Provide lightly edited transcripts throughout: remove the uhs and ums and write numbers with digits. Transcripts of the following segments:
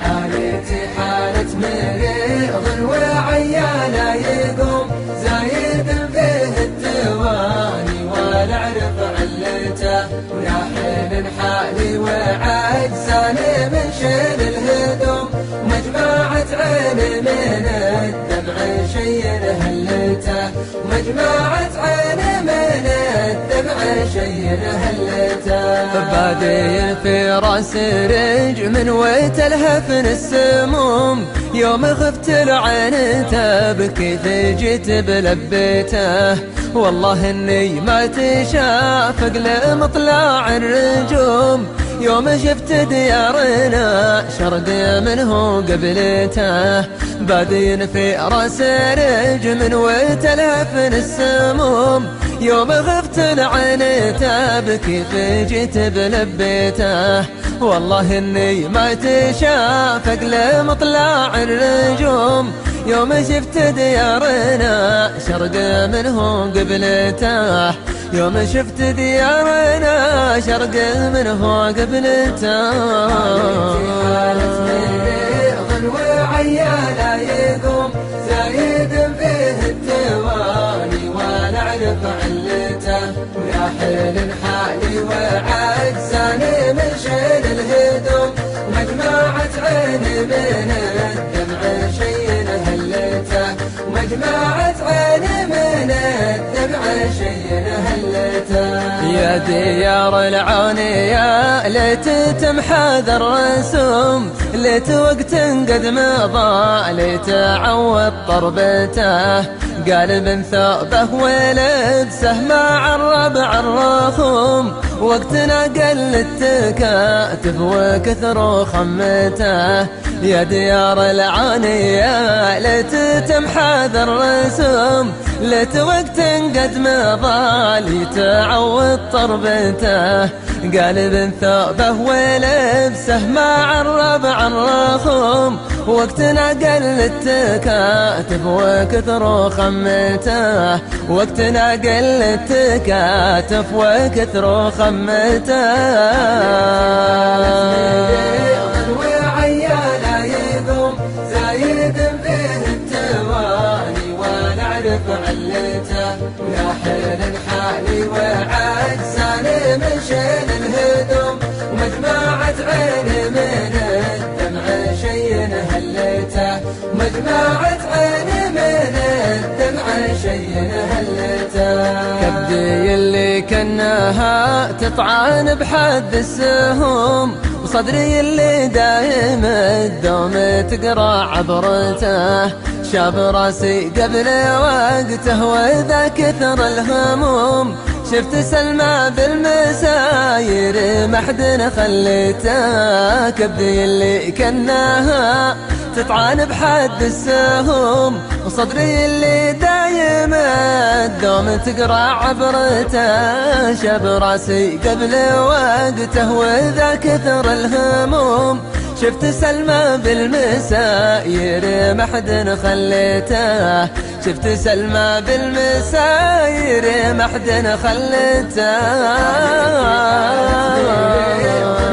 حالتي حالة مريض وعيانا يقوم زايد فيه التواني ولا اعرف علته، ويا حين حالي وعجزاني من شيل الهدوم، ومجمعة عيني من الدمع شي هلته، ومجمعة عيني من الدمع شي هلته. بادين في راس رجم وتلهف السموم، يوم خفت العين تبكي جيت بلبيته، والله اني ما تشافق لمطلع الرجوم، يوم شفت ديارنا شرق منه قبلته. بادين في راس رجم وتلهف السموم، يوم غفت العين تبكي جيت بلبيته، والله اني ما تشافق لمطلع الرجوم، يوم شفت ديارنا شرق منه قبلته، يوم شفت ديارنا شرق منه قبلته. وعيانا يقوم زايد فيه التواني ولا اعرف علته، ويا حين حالي وعجزاني من شيل الهدوم، ومجمعة عيني من الدمع شي هلته، ومجمعة عيني من الدمع شي هلته. يا ديار العونية ليت تمحى ذا الرسوم، ليت وقت قد مضى ليت عوض طربته، قالب ثوبه ولبسه مع الربع الرخوم، وقتنا قل التكاتف وكثر خمته. يا ديار العانية ليت تمحى ذا الرسوم، ليت وقت قد مضى ليت عوض طربته، قالب ثوبه ولبسه مع الربع الرخوم، وقتنا قل التكاتف وكثر خمته، وقتنا قل التكاتف وكثر خمته. وعيانا يقوم زايد فيه التواني ولا اعرف علته، ويا حين حالي وعجزاني من شيل الهدوم، ومجمعة عيني من الدمع شي هلته، ومجمعة عيني من الدمع شي هلته. كبدي اللي كناها تطعن بحد السهوم، وصدري اللي دايم الدوم تقرا عبرته، شاب راسي قبل وقته وإذا كثر الهموم، شفت سلمى بالمساير ما حد خليته. كبدي اللي كناها تطعن بحد السهوم، وصدري اللي دايم الدوم تقرا عبرته، شاب راسي قبل وقته وإذا كثر الهموم، شفت سلمى بالمساير ما حد خليته، شفت سلمى بالمساير ما حد خليته.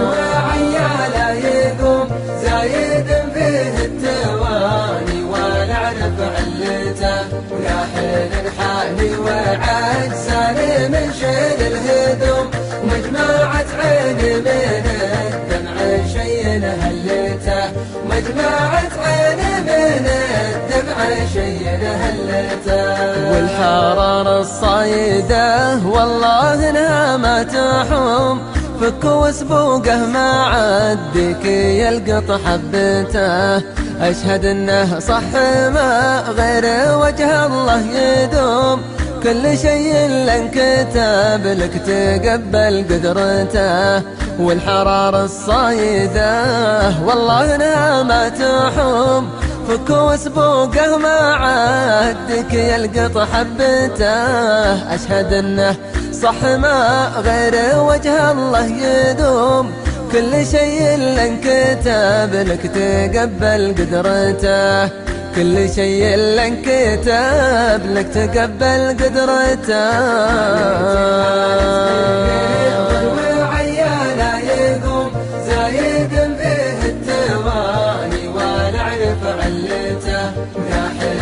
وعيالا يقوم زايد فيه التواني ولا اعرف علته، ويا حين حالي وعجزاني من شيل الهدوم، ومجمعة عيني من الدمع شي هلته، ومجمعة عيني من الدمع شي هلته. والحرارة الصايدة والله انها ما تحوم، فك وسبوقه ما عدك يلقط حبته، أشهد انه صح ما غير وجه الله يدوم، كل شيء لانكتب لك تقبل قدرته. والحرارة الصايدة والله انها ما تحوم، فك وسبوقه ما عدك يلقط حبته، أشهد انه صح ما غير وجه الله يدوم، كل شيء لانكتب لك تقبل قدرته، كل شيء لانكتب لك تقبل قدرته. وعيانا يقوم زايد فيه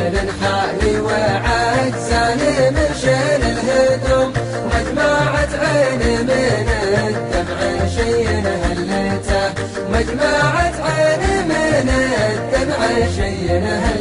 حين حالي وعجزاني من شيل الهدوم، مجمعة عيني من الدمع شي هلته، مجمعة عيني من الدمع شي هلته.